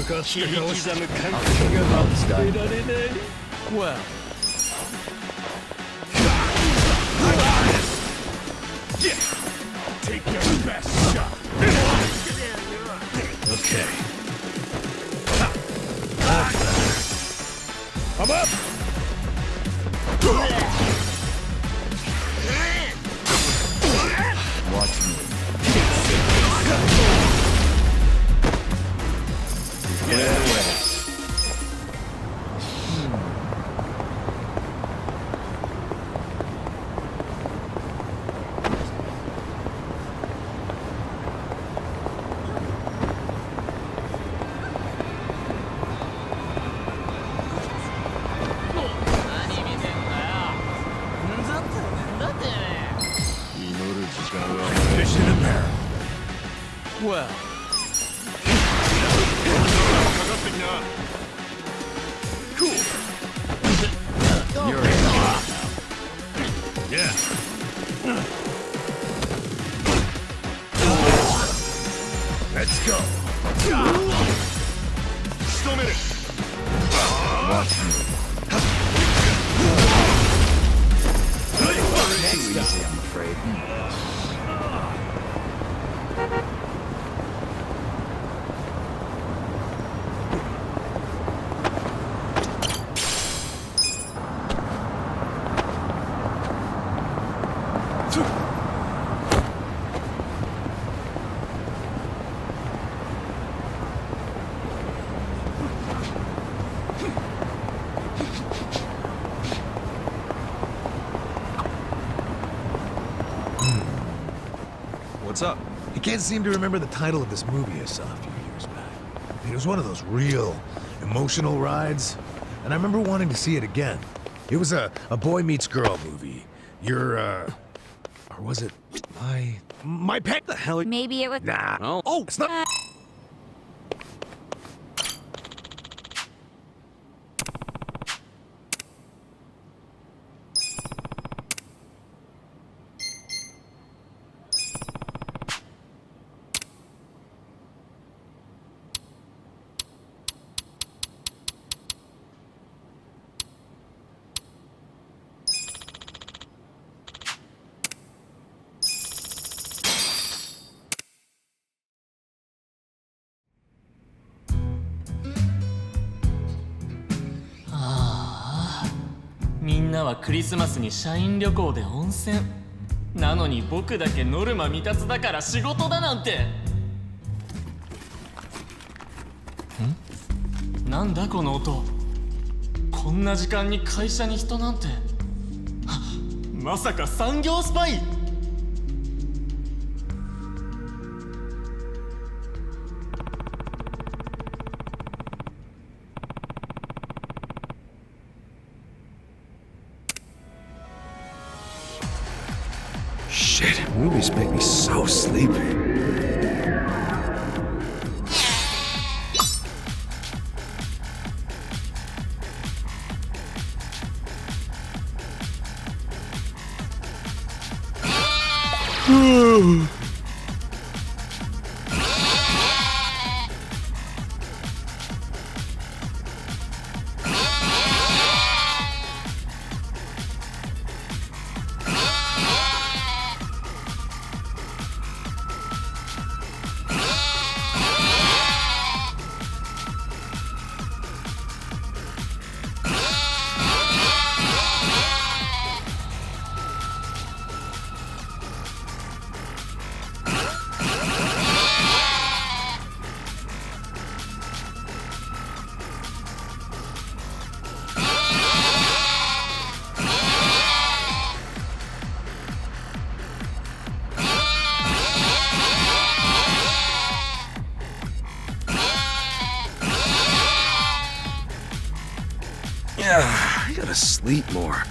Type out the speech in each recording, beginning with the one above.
切り刻む感覚が忘れられない。Well. Take your best shot. Okay. I'm up. Watch me. Get out of the way. Mission apparent. Well. Cool. You're in now. Yeah. Let's go. Still minute. Watch me. Too easy, I'm afraid. What's up? I can't seem to remember the title of this movie I saw a few years back. It was one of those real emotional rides, and I remember wanting to see it again. It was a boy meets girl movie. Or was it my pet? The hell? Maybe it was. Nah. Oh, it's not. Ah. みんなはクリスマスに社員旅行で温泉なのに僕だけノルマ未達だから仕事だなんて。なんだこの音。こんな時間に会社に人なんて。まさか産業スパイ。Shit, movies make me so sleepy. I gotta sleep more.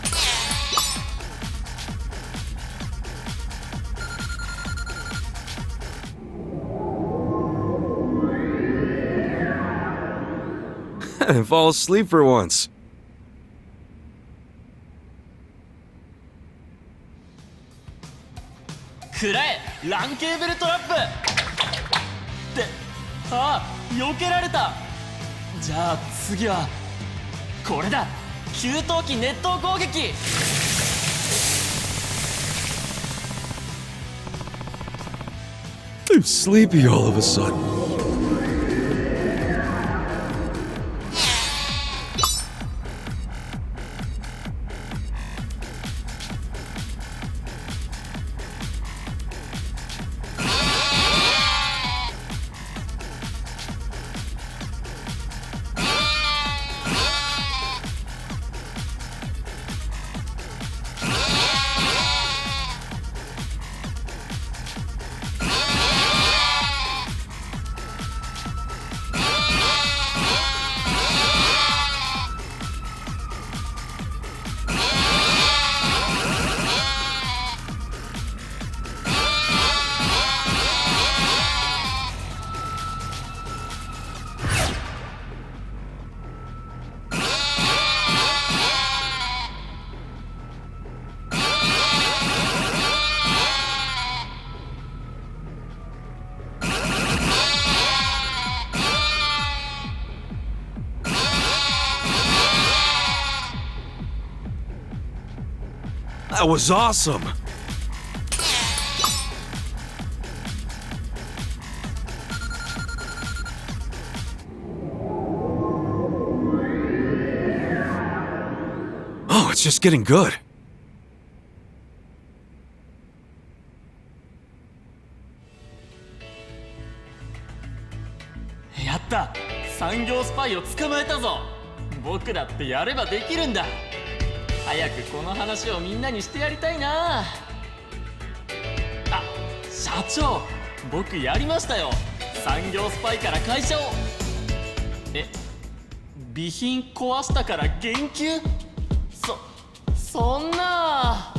And fall asleep for once. くらえランケーブルトラップって、避けられた。じゃあ次はこれだ。給湯器熱湯攻撃。I'm sleepy all of a sudden. That was awesome! Oh, it's just getting good. やった。産業スパイを捕まえたぞ。僕だってやればできるんだ。早くこの話をみんなにしてやりたいな。あ、社長、僕やりましたよ。産業スパイから会社を。備品壊したから減給？そんな。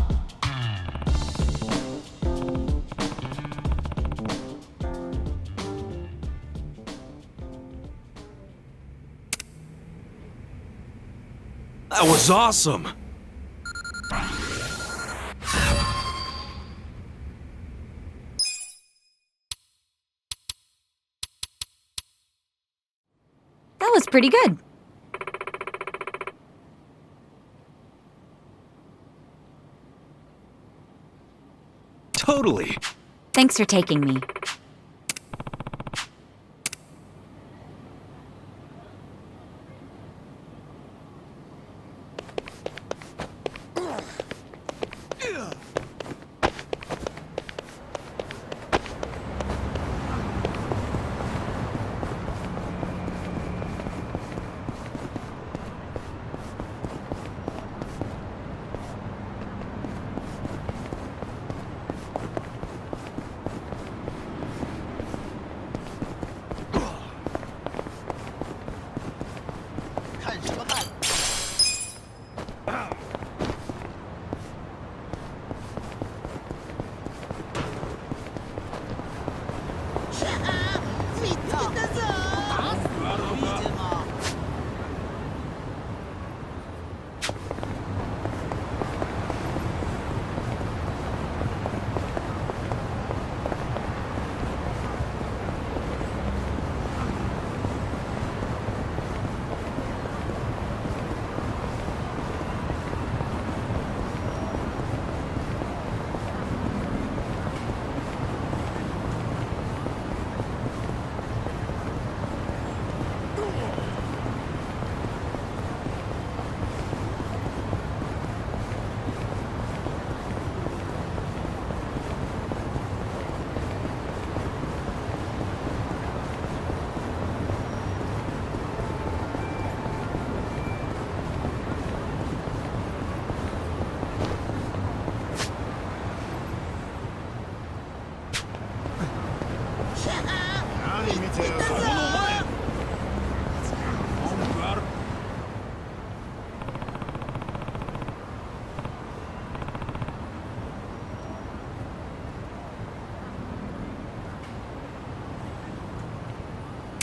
That was awesome! That was pretty good. Totally! Thanks for taking me. "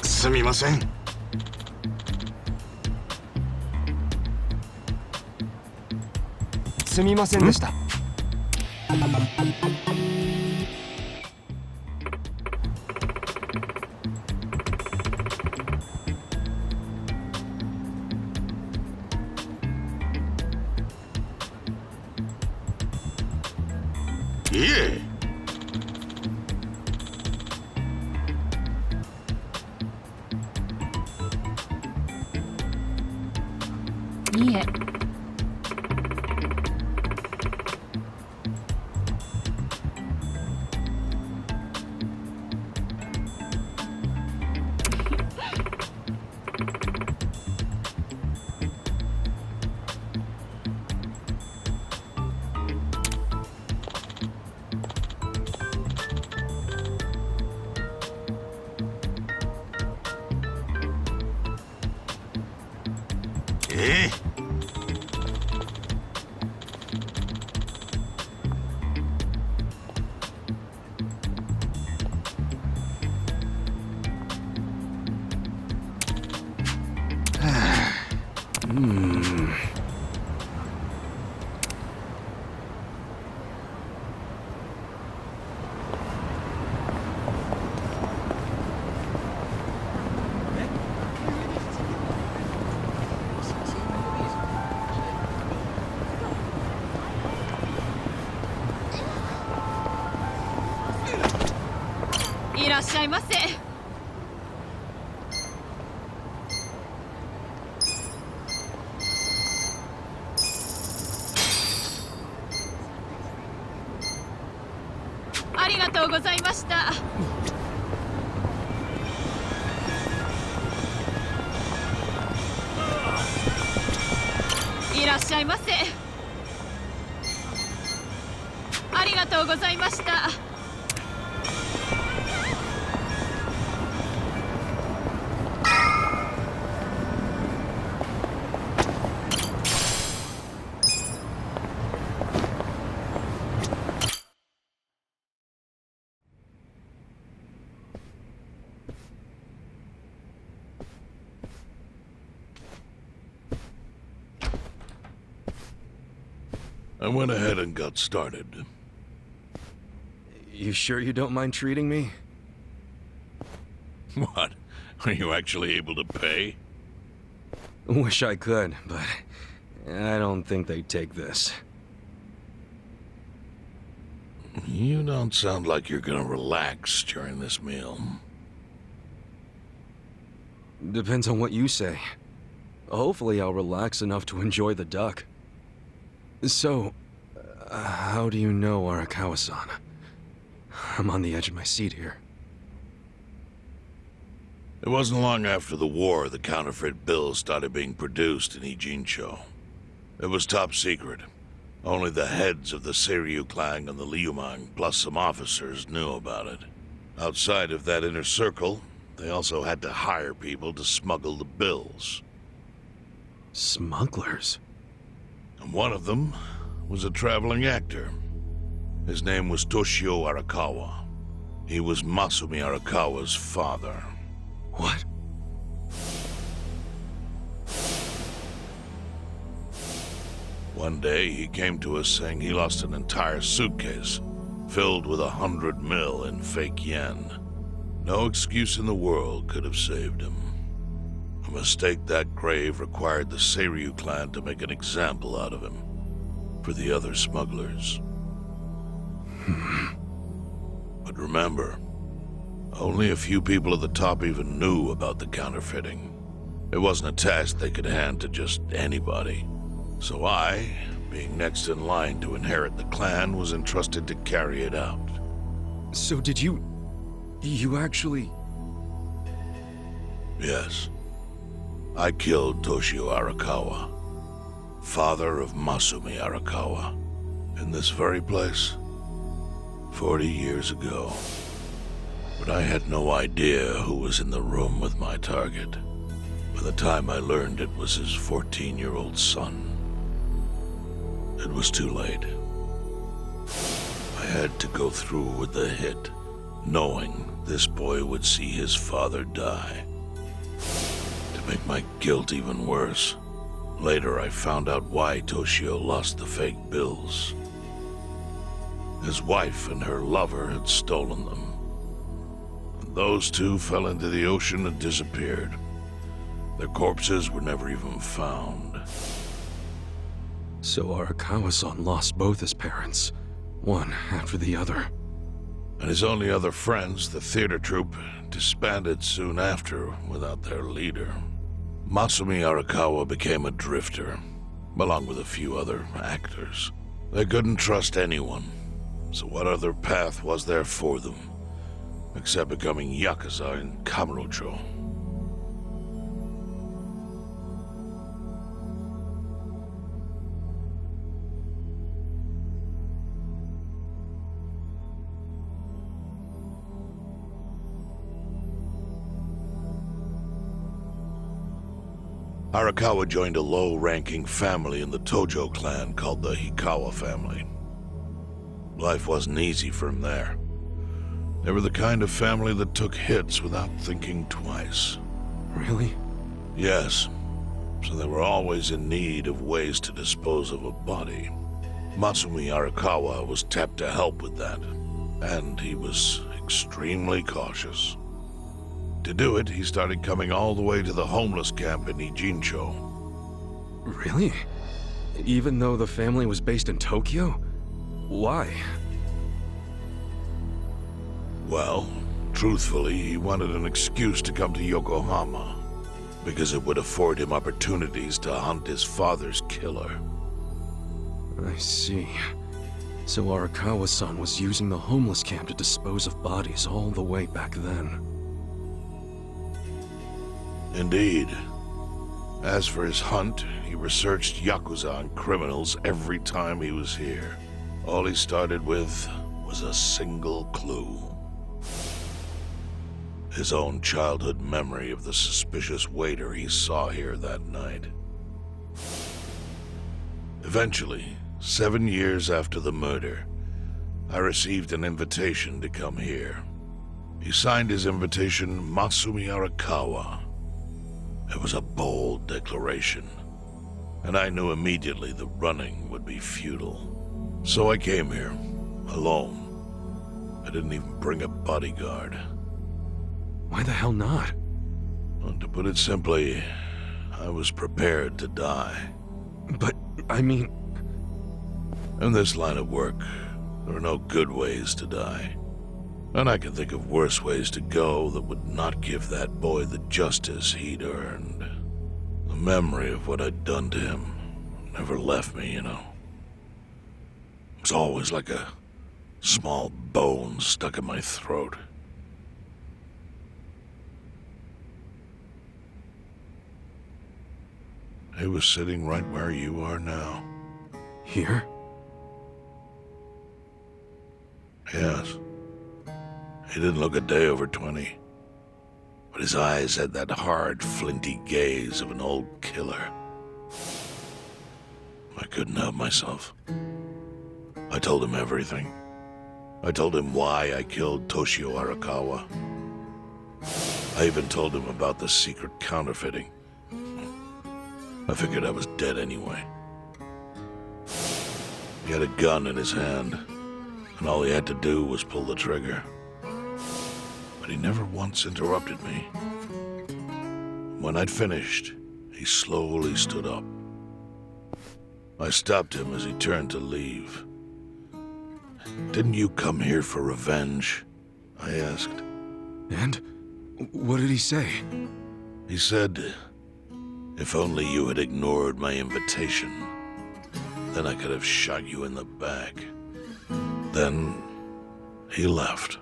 すみません。すみませんでした。いえ。いらっしゃいませ。ありがとうございました。いらっしゃいませ。ありがとうございました。I went ahead and got started. You sure you don't mind treating me? What? Are you actually able to pay? Wish I could, but I don't think they'd take this. You don't sound like you're gonna relax during this meal. Depends on what you say. Hopefully I'll relax enough to enjoy the duck. So, how do you know Arakawa-san? I'm on the edge of my seat here. It wasn't long after the war the counterfeit bills started being produced in Ijincho. It was top secret. Only the heads of the Seiryu clan and the Liumang, plus some officers, knew about it. Outside of that inner circle, they also had to hire people to smuggle the bills. Smugglers? And one of them was a traveling actor. His name was Toshio Arakawa. He was Masumi Arakawa's father. What? One day, he came to us saying he lost an entire suitcase filled with 100 mil in fake yen. No excuse in the world could have saved him. A mistake that grave required the Seiryu clan to make an example out of him for the other smugglers. But remember, only a few people at the top even knew about the counterfeiting. It wasn't a task they could hand to just anybody. So I, being next in line to inherit the clan, was entrusted to carry it out. So did you actually... Yes. I killed Toshio Arakawa, father of Masumi Arakawa, in this very place, 40 years ago. But I had no idea who was in the room with my target. By the time I learned it was his 14-year-old son, it was too late. I had to go through with the hit, knowing this boy would see his father die. To make my guilt even worse, later I found out why Toshio lost the fake bills. His wife and her lover had stolen them. And those two fell into the ocean and disappeared. Their corpses were never even found. So Arakawa-san lost both his parents, one after the other. And his only other friends, the theater troupe, disbanded soon after without their leader. Masumi Arakawa became a drifter, along with a few other actors. They couldn't trust anyone, so what other path was there for them, except becoming Yakuza in Kamurocho? Arakawa joined a low-ranking family in the Tojo clan called the Hikawa family. Life wasn't easy for him there. They were the kind of family that took hits without thinking twice. Really? Yes, so they were always in need of ways to dispose of a body. Masumi Arakawa was tapped to help with that, and he was extremely cautious. To do it, he started coming all the way to the homeless camp in Ijincho. Really? Even though the family was based in Tokyo? Why? Well, truthfully, he wanted an excuse to come to Yokohama, because it would afford him opportunities to hunt his father's killer. I see. So Arakawa-san was using the homeless camp to dispose of bodies all the way back then. Indeed. As for his hunt, he researched Yakuza and criminals every time he was here. All he started with was a single clue. His own childhood memory of the suspicious waiter he saw here that night. Eventually, 7 years after the murder, I received an invitation to come here. He signed his invitation Masumi Arakawa. It was a bold declaration, and I knew immediately the running would be futile. So I came here, alone. I didn't even bring a bodyguard. Why the hell not? Well, to put it simply, I was prepared to die. But, I mean... In this line of work, there are no good ways to die. And I can think of worse ways to go that would not give that boy the justice he'd earned. The memory of what I'd done to him never left me, you know. It was always like a small bone stuck in my throat. He was sitting right where you are now. Here? Yes. He didn't look a day over 20. But his eyes had that hard, flinty gaze of an old killer. I couldn't help myself. I told him everything. I told him why I killed Toshio Arakawa. I even told him about the secret counterfeiting. I figured I was dead anyway. He had a gun in his hand, and all he had to do was pull the trigger. But he never once interrupted me. When I'd finished, he slowly stood up. I stopped him as he turned to leave. "Didn't you come here for revenge?" I asked. And? What did he say? He said, "If only you had ignored my invitation, then I could have shot you in the back." Then he left.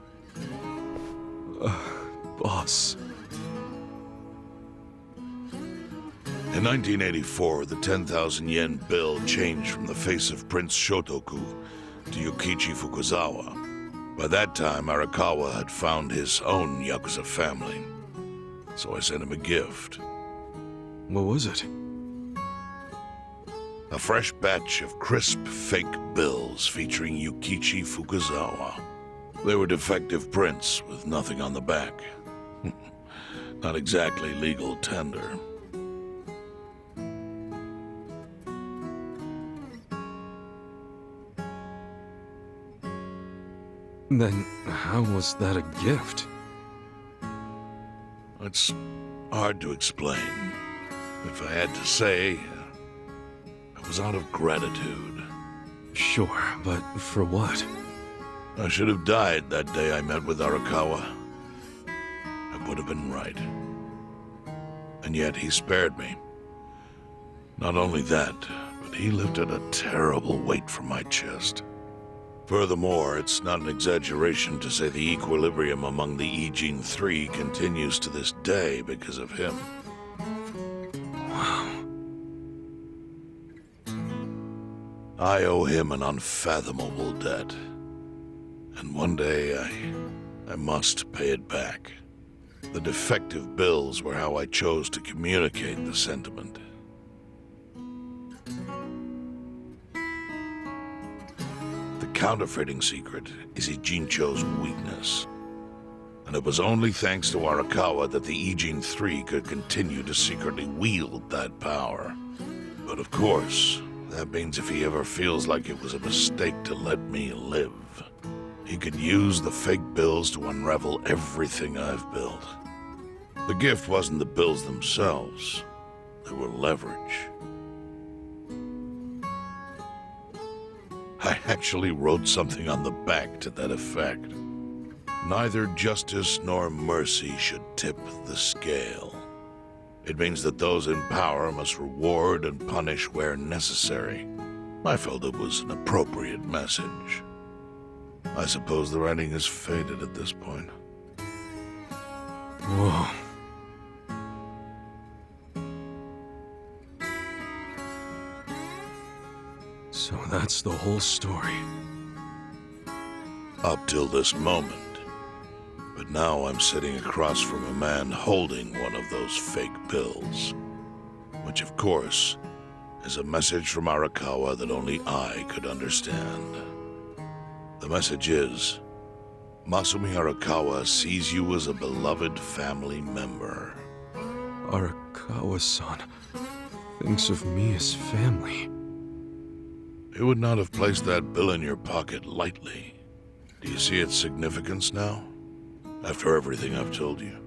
Boss. In 1984, the 10,000 yen bill changed from the face of Prince Shotoku to Yukichi Fukuzawa. By that time, Arakawa had found his own Yakuza family, so I sent him a gift. What was it? A fresh batch of crisp, fake bills featuring Yukichi Fukuzawa. They were defective prints with nothing on the back. Not exactly legal tender. Then how was that a gift? It's hard to explain. If I had to say, it was out of gratitude. Sure, but for what? I should have died that day I met with Arakawa. It would have been right. And yet he spared me. Not only that, but he lifted a terrible weight from my chest. Furthermore, it's not an exaggeration to say the equilibrium among the E-Gene 3 continues to this day because of him. Wow. I owe him an unfathomable debt. And one day I must pay it back. The defective bills were how I chose to communicate the sentiment. The counterfeiting secret is Ijincho's weakness. And it was only thanks to Arakawa that the E-Gene 3 could continue to secretly wield that power. But of course, that means if he ever feels like it was a mistake to let me live, he could use the fake bills to unravel everything I've built. The gift wasn't the bills themselves. They were leverage. I actually wrote something on the back to that effect. Neither justice nor mercy should tip the scale. It means that those in power must reward and punish where necessary. I felt it was an appropriate message. I suppose the writing is faded at this point. Whoa. So that's the whole story. Up till this moment. But now I'm sitting across from a man holding one of those fake bills. Which, of course, is a message from Arakawa that only I could understand. The message is, Masumi Arakawa sees you as a beloved family member. Arakawa-san thinks of me as family. He would not have placed that bill in your pocket lightly. Do you see its significance now? After everything I've told you?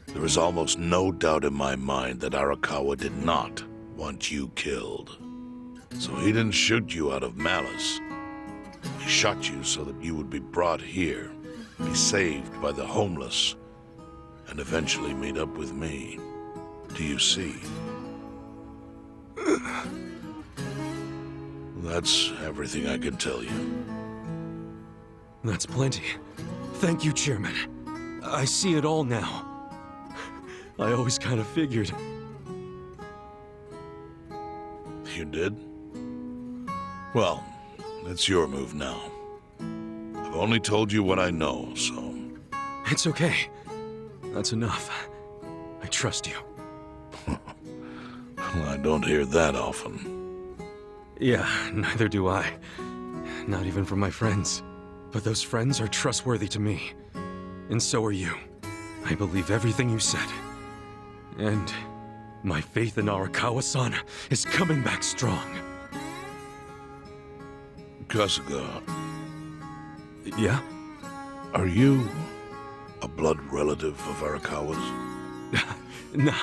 There is almost no doubt in my mind that Arakawa did not want you killed. So he didn't shoot you out of malice. He shot you so that you would be brought here, be saved by the homeless, and eventually meet up with me. Do you see? That's everything I can tell you. That's plenty. Thank you, Chairman. I see it all now. I always kind of figured. You did? Well, it's your move now. I've only told you what I know, so... It's okay. That's enough. I trust you. Well, I don't hear that often. Yeah, neither do I. Not even from my friends. But those friends are trustworthy to me. And so are you. I believe everything you said. And my faith in Arakawa-san is coming back strong. Kasuga, Yeah? are you a blood relative of Arakawa's? No,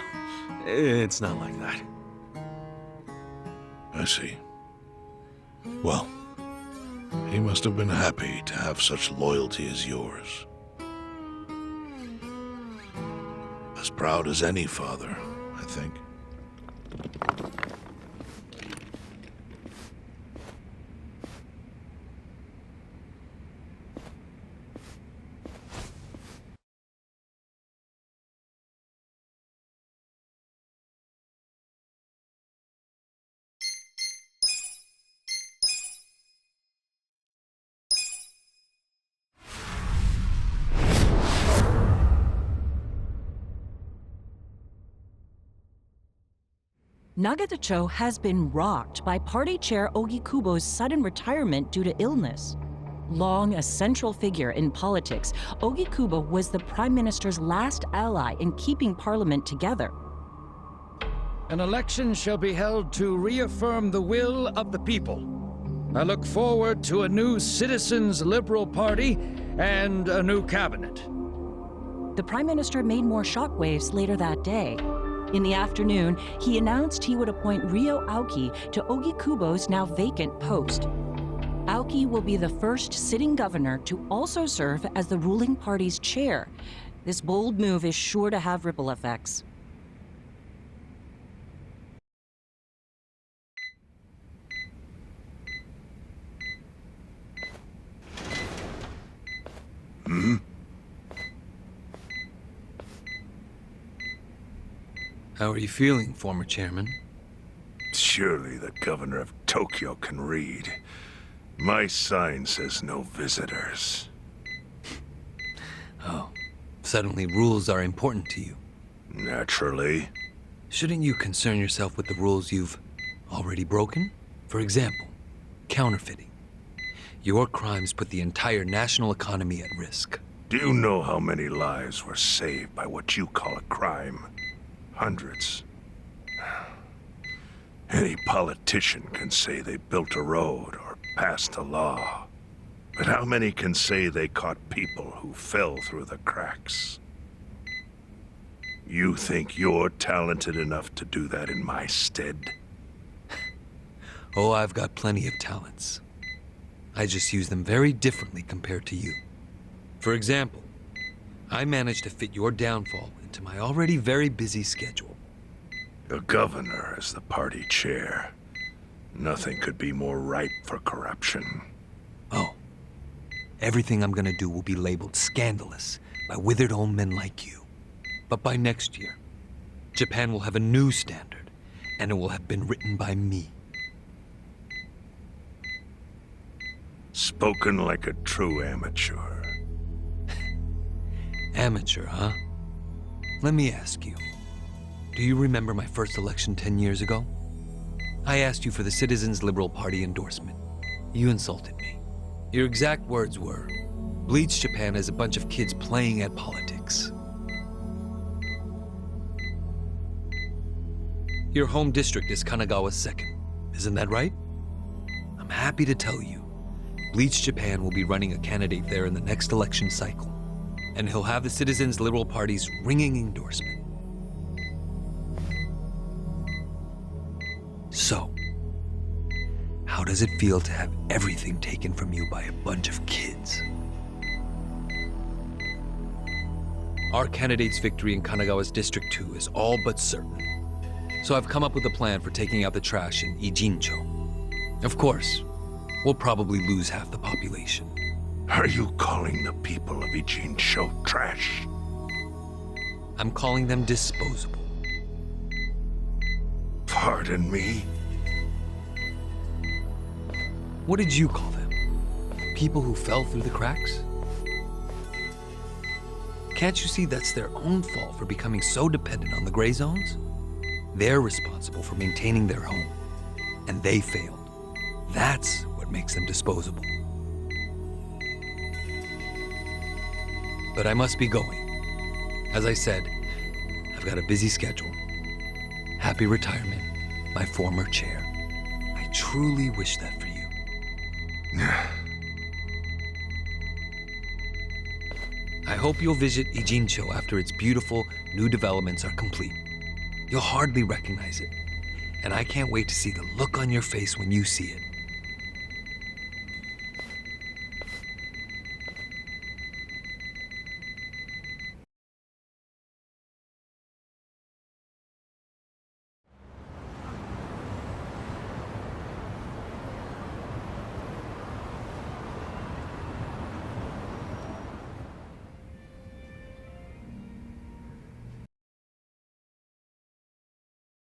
it's not like that. I see. Well, he must have been happy to have such loyalty as yours. As proud as any father, I think. Nagatacho has been rocked by party chair Ogikubo's sudden retirement due to illness. Long a central figure in politics, Ogikubo was the Prime Minister's last ally in keeping Parliament together. An election shall be held to reaffirm the will of the people. I look forward to a new Citizens' Liberal Party and a new cabinet. The Prime Minister made more shockwaves later that day. In the afternoon, he announced he would appoint Ryo Aoki to Ogikubo's now vacant post. Aoki will be the first sitting governor to also serve as the ruling party's chair. This bold move is sure to have ripple effects. How are you feeling, former chairman? Surely the governor of Tokyo can read. My sign says no visitors. Oh, suddenly rules are important to you. Naturally. Shouldn't you concern yourself with the rules you've already broken? For example, counterfeiting. Your crimes put the entire national economy at risk. Do you know how many lives were saved by what you call a crime? Hundreds. Any politician can say they built a road or passed a law. But how many can say they caught people who fell through the cracks? You think you're talented enough to do that in my stead? Oh, I've got plenty of talents. I just use them very differently compared to you. For example, I managed to fit your downfall into my already very busy schedule. The governor is the party chair. Nothing could be more ripe for corruption. Oh, everything I'm gonna do will be labeled scandalous by withered old men like you. But by next year, Japan will have a new standard, and it will have been written by me. Spoken like a true amateur. Amateur, huh? Let me ask you. Do you remember my first election 10 years ago? I asked you for the Citizens Liberal Party endorsement. You insulted me. Your exact words were, "Bleach Japan is a bunch of kids playing at politics." Your home district is Kanagawa's second. Isn't that right? I'm happy to tell you, Bleach Japan will be running a candidate there in the next election cycle. And he'll have the Citizens Liberal Party's ringing endorsement. So, how does it feel to have everything taken from you by a bunch of kids? Our candidate's victory in Kanagawa's District 2 is all but certain. So I've come up with a plan for taking out the trash in Ijincho. Of course, we'll probably lose half the population. Are you calling the people of Ijincho trash? I'm calling them disposable. Pardon me? What did you call them? People who fell through the cracks? Can't you see that's their own fault for becoming so dependent on the gray zones? They're responsible for maintaining their home, and they failed. That's what makes them disposable. But I must be going. As I said, I've got a busy schedule. Happy retirement, my former chair. I truly wish that for you. I hope you'll visit Ijincho after its beautiful new developments are complete. You'll hardly recognize it, and I can't wait to see the look on your face when you see it.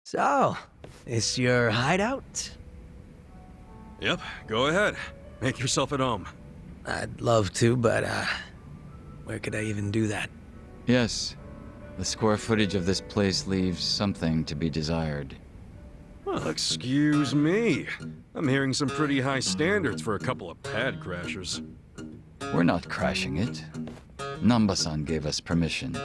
So, it's your hideout? Yep, go ahead. Make yourself at home. I'd love to, but, where could I even do that? Yes. The square footage of this place leaves something to be desired. Well, excuse me. I'm hearing some pretty high standards for a couple of pad crashers. We're not crashing it. Namba-san gave us permission.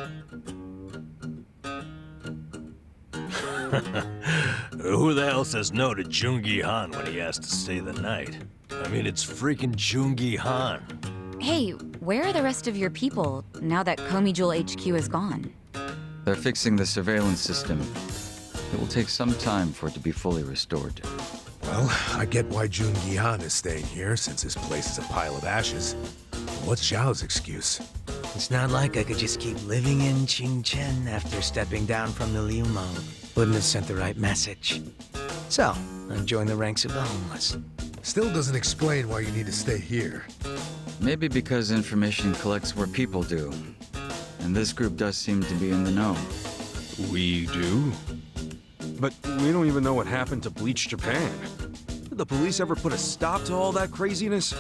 Who the hell says no to Jungi Han when he has to stay the night? I mean, it's freaking Jungi Han. Hey, where are the rest of your people now that Komi Jewel HQ is gone? They're fixing the surveillance system. It will take some time for it to be fully restored. Well, I get why Jungi Han is staying here, since his place is a pile of ashes. But what's Xiao's excuse? It's not like I could just keep living in Qingchen after stepping down from the Liumang. Wouldn't have sent the right message. So, I joined the ranks of the homeless. Still doesn't explain why you need to stay here. Maybe because information collects where people do. And this group does seem to be in the know. We do? But we don't even know what happened to Bleach Japan. Did the police ever put a stop to all that craziness?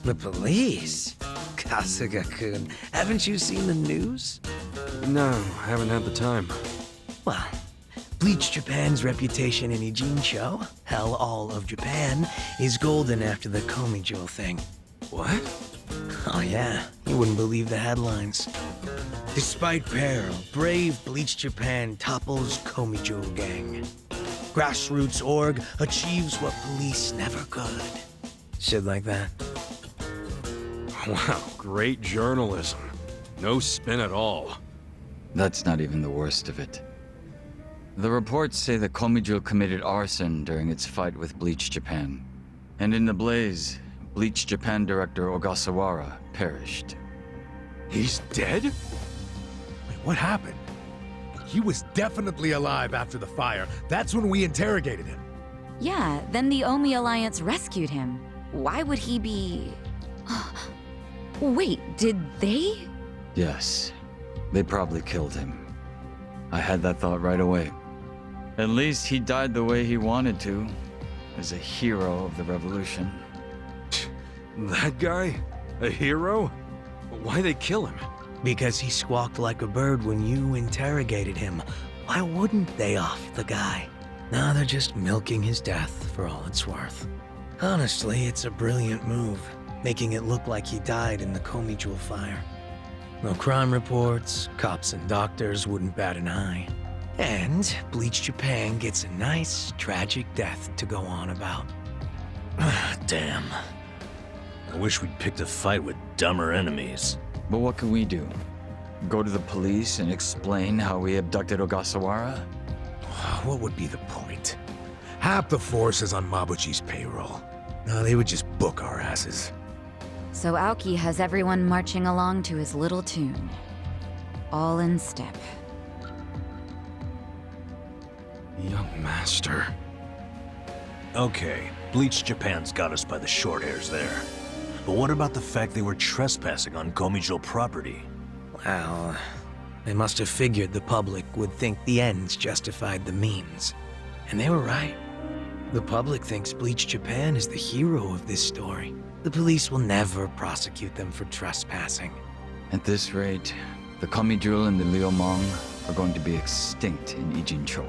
The police? Kasuga-kun, haven't you seen the news? No, haven't had the time. Well, Bleach Japan's reputation in Ijincho, hell all of Japan, is golden after the Komijul thing. What? Oh yeah, you wouldn't believe the headlines. Despite peril, brave Bleach Japan topples Komijul gang. Grassroots org achieves what police never could. Shit like that. Wow, great journalism. No spin at all. That's not even the worst of it. The reports say that Komijul committed arson during its fight with Bleach Japan. And in the blaze, Bleach Japan director Ogasawara perished. He's dead? Wait, what happened? He was definitely alive after the fire. That's when we interrogated him. Yeah, then the Omi Alliance rescued him. Why would he be... Wait, did they? Yes, they probably killed him. I had that thought right away. At least he died the way he wanted to, as a hero of the revolution. That guy? A hero? Why'd they kill him? Because he squawked like a bird when you interrogated him. Why wouldn't they off the guy? Now they're just milking his death for all it's worth. Honestly, it's a brilliant move, making it look like he died in the Komijul fire. No crime reports, cops and doctors wouldn't bat an eye. And Bleach Japan gets a nice, tragic death to go on about. Damn. I wish we'd picked a fight with dumber enemies. But what can we do? Go to the police and explain how we abducted Ogasawara? What would be the point? Half the force is on Mabuchi's payroll. No, they would just book our asses. So Aoki has everyone marching along to his little tune. All in step. Young master. Okay, Bleach Japan's got us by the short hairs there. But what about the fact they were trespassing on Komijul property? Well, they must have figured the public would think the ends justified the means. And they were right. The public thinks Bleach Japan is the hero of this story. The police will never prosecute them for trespassing. At this rate, the Komijul and the Liumang are going to be extinct in Ijincho.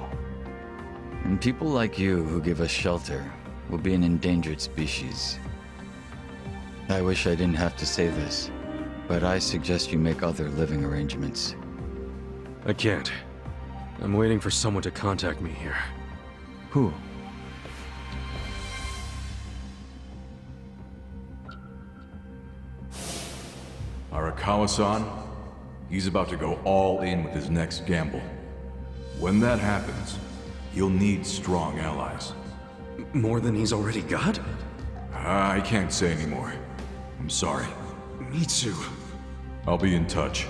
And people like you who give us shelter will be an endangered species. I wish I didn't have to say this, but I suggest you make other living arrangements. I can't. I'm waiting for someone to contact me here. Who? Arakawa-san, he's about to go all in with his next gamble. When that happens, he'll need strong allies. More than he's already got? I can't say anymore. I'm sorry. Mitsu. I'll be in touch.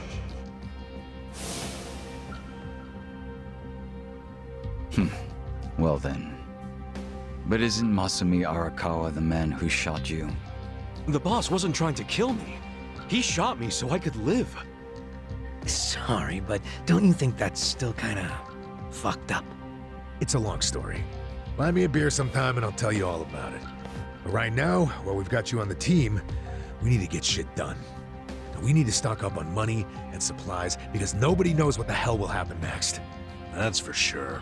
Well then. But isn't Masumi Arakawa the man who shot you? The boss wasn't trying to kill me. He shot me so I could live. Sorry, but don't you think that's still kinda fucked up? It's a long story. Buy me a beer sometime and I'll tell you all about it. But right now, while we've got you on the team, we need to get shit done. We need to stock up on money and supplies because nobody knows what the hell will happen next. That's for sure.